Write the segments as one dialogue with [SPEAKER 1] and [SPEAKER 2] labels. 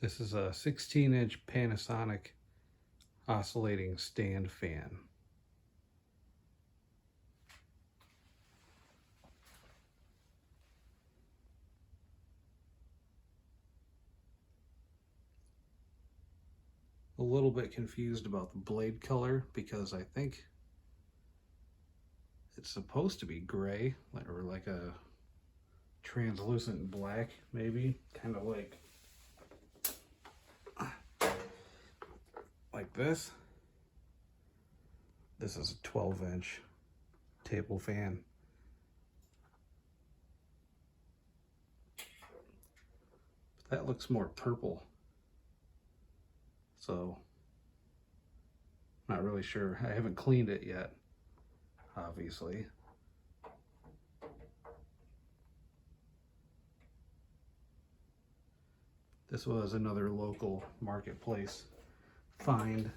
[SPEAKER 1] This is a 16-inch Panasonic oscillating stand fan. A little bit confused about the blade color because I think it's supposed to be gray or like a translucent black, maybe, kind of like this. This is a 12-inch table fan. But that looks more purple. So, not really sure. I haven't cleaned it yet, obviously. This was another local marketplace find.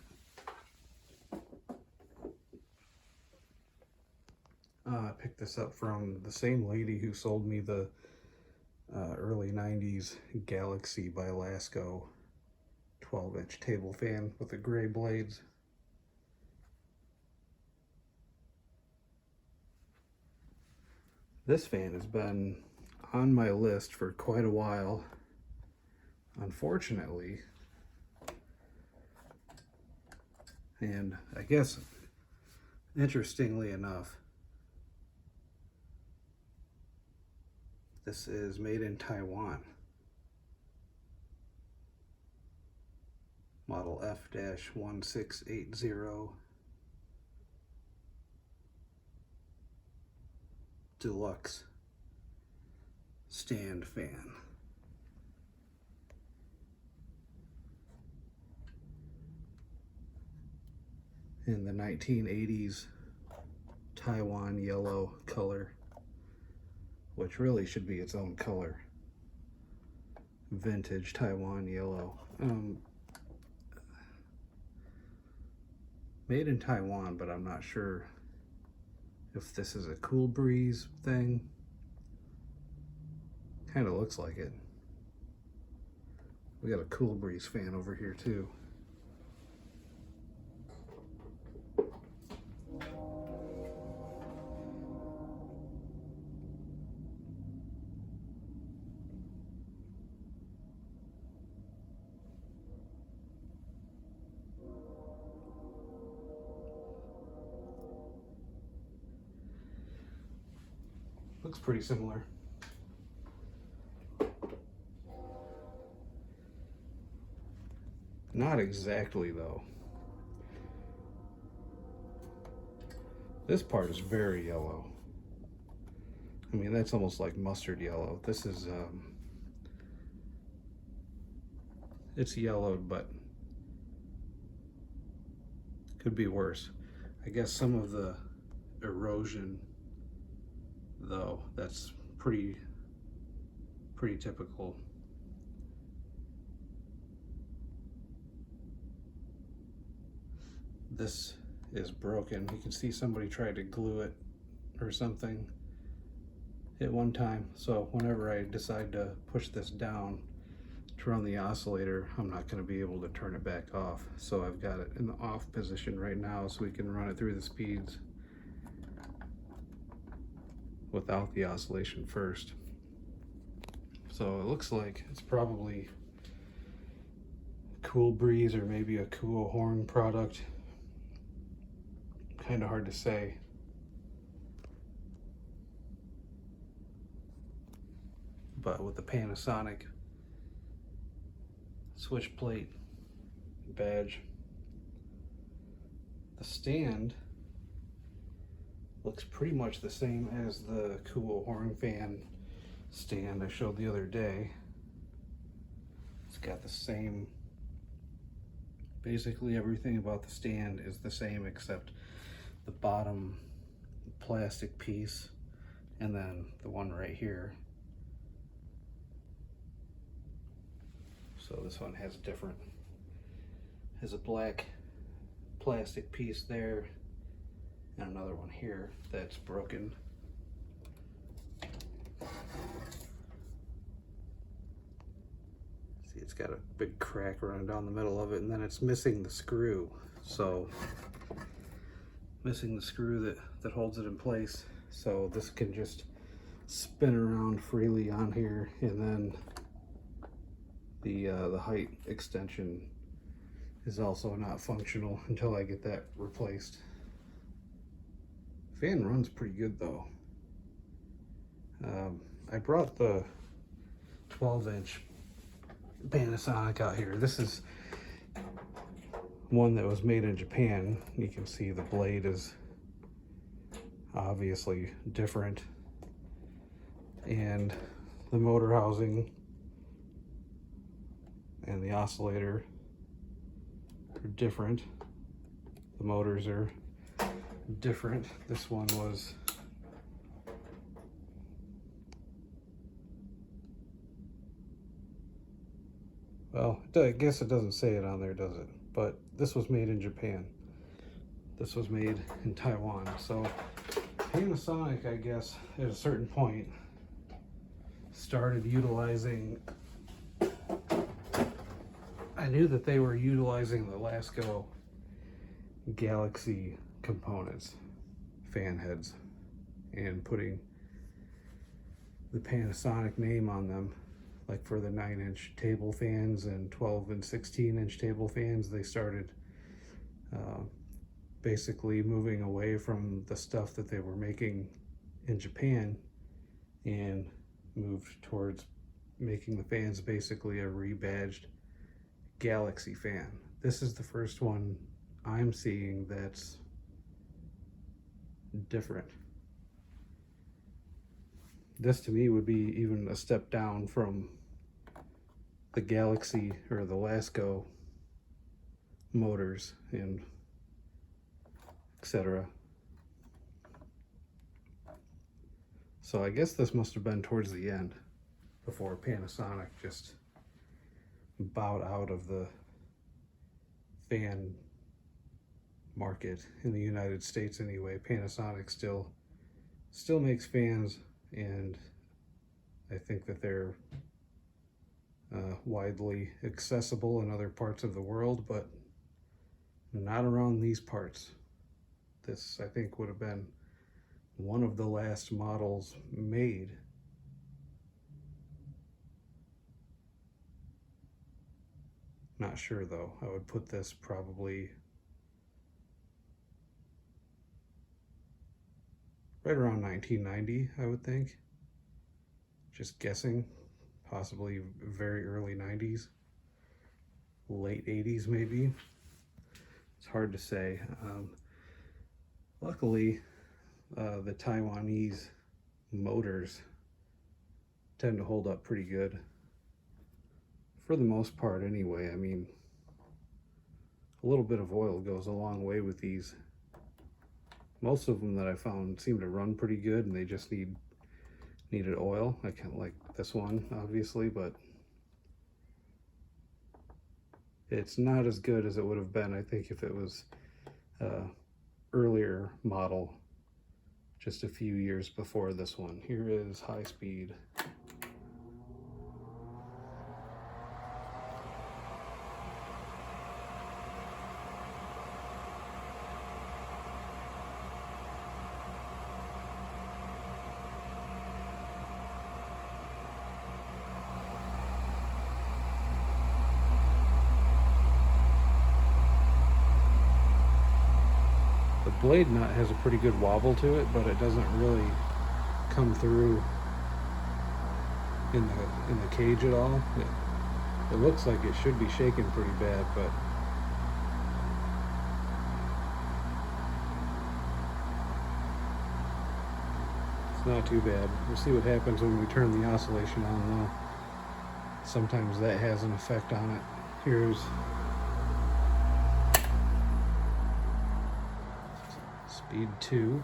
[SPEAKER 1] I picked this up from the same lady who sold me the early 90s Galaxy by Lasco 12-inch table fan with the gray blades. This fan has been on my list for quite a while. Unfortunately, and I guess interestingly enough, this is made in Taiwan. Model F-1680 Deluxe stand fan. In the 1980s Taiwan yellow color, which really should be its own color. Vintage Taiwan yellow. Made in Taiwan, but I'm not sure if this is a cool breeze thing. Kind of looks like it. We got a cool breeze fan over here too. Looks pretty similar. Not exactly though. This part is very yellow. I mean, that's almost like mustard yellow. This is, it's yellowed, but could be worse. I guess some of the erosion, though, that's pretty typical. This is broken. You can see somebody tried to glue it or something at one time. So whenever I decide to push this down to run the oscillator, I'm not going to be able to turn it back off. So I've got it in the off position right now so we can run it through the speeds without the oscillation first. So it looks like it's probably Cool Breeze or maybe a Cool Horn product. Kind of hard to say. But with the Panasonic switch plate badge, the stand looks pretty much the same as the Cool Horn fan stand I showed the other day. It's got the same, basically everything about the stand is the same except the bottom plastic piece and then the one right here. So this one has different, has a black plastic piece there and another one here that's broken. See, it's got a big crack running down the middle of it, and then it's missing the screw. So, missing the screw that holds it in place. So this can just spin around freely on here, and then the height extension is also not functional until I get that replaced. Fan runs pretty good though. I brought the 12-inch Panasonic out here. This is one that was made in Japan. You can see the blade is obviously different, and the motor housing and the oscillator are different. The motors are different. This one was well, I guess it doesn't say it on there, does it? But this was made in Japan. This was made in Taiwan. So Panasonic, I guess, at a certain point started utilizing, I knew that they were utilizing the Lasco Galaxy components, fan heads, and putting the Panasonic name on them. Like for the 9-inch table fans and 12 and 16-inch table fans, they started basically moving away from the stuff that they were making in Japan and moved towards making the fans basically a rebadged Galaxy fan. This is the first one I'm seeing that's different. This to me would be even a step down from the Galaxy or the Lasco motors and etc. So I guess this must have been towards the end before Panasonic just bowed out of the fan market in the United States anyway. Panasonic still makes fans, and I think that they're widely accessible in other parts of the world, but not around these parts. This, I think, would have been one of the last models made. Not sure though. I would put this probably right around 1990, I would think. Just guessing. Possibly very early 90s, late 80s maybe. It's hard to say. Luckily, the Taiwanese motors tend to hold up pretty good. For the most part anyway. I mean, a little bit of oil goes a long way with these. Most of them that I found seem to run pretty good, and they just needed oil. I kind of like this one, obviously, but it's not as good as it would have been, I think, if it was earlier model, just a few years before this one. Here is high speed. The blade nut has a pretty good wobble to it, but it doesn't really come through in the cage at all. It looks like it should be shaking pretty bad, but it's not too bad. We'll see what happens when we turn the oscillation on though. Sometimes that has an effect on it. Here's speed 2.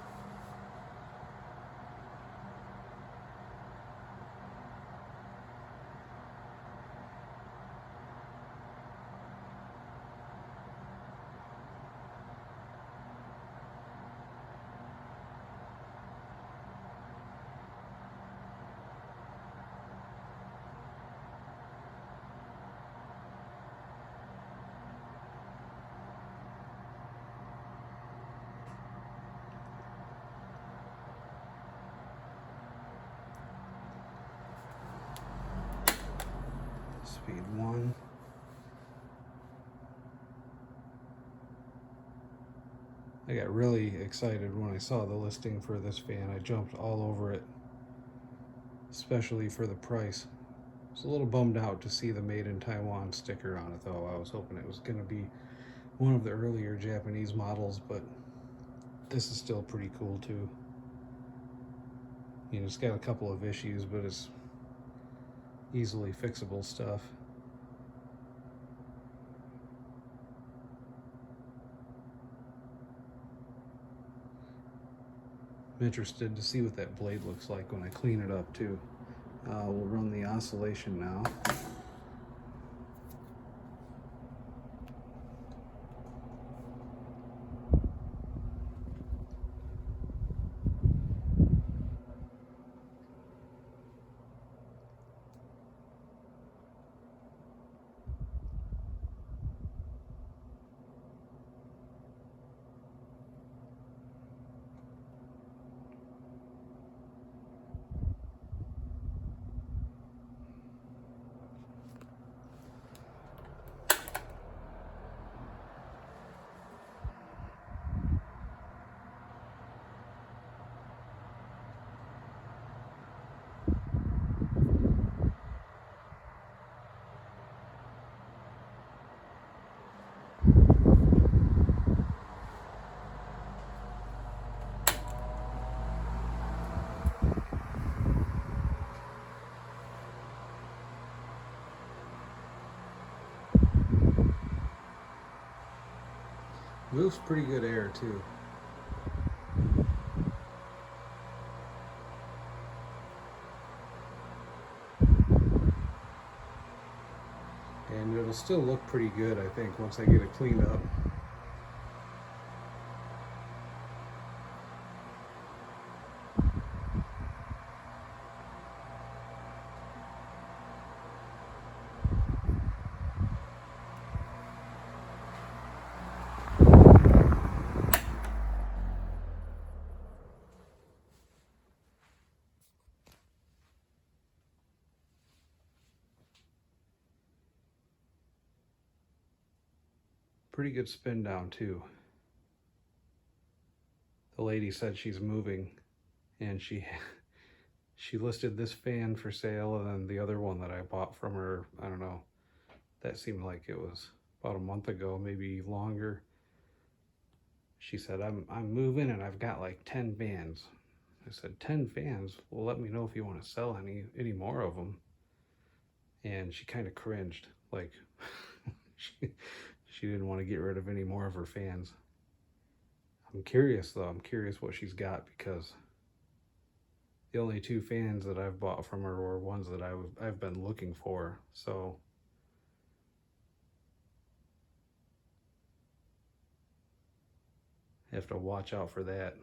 [SPEAKER 1] speed 1. I got really excited when I saw the listing for this fan. I jumped all over it, especially for the price. I was a little bummed out to see the Made in Taiwan sticker on it though. I was hoping it was going to be one of the earlier Japanese models, but this is still pretty cool too. You know, it's got a couple of issues, but it's easily fixable stuff. I'm interested to see what that blade looks like when I clean it up too. We'll run the oscillation now. Moves pretty good air too. And it'll still look pretty good, I think, once I get it cleaned up. Pretty good spin down too. The lady said she's moving, and she listed this fan for sale, and then the other one that I bought from her, I don't know, that seemed like it was about a month ago, maybe longer. She said, I'm moving and I've got like 10 fans. I said, 10 fans? Well, let me know if you want to sell any more of them. And she kind of cringed, like she didn't want to get rid of any more of her fans. I'm curious though, I'm curious what she's got, because the only 2 fans that I've bought from her were ones that I've been looking for, so I have to watch out for that.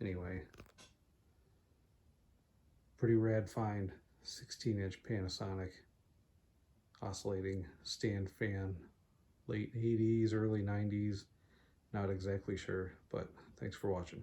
[SPEAKER 1] Anyway, pretty rad find. 16-inch Panasonic oscillating stand fan, late 80s, early 90s, not exactly sure, but thanks for watching.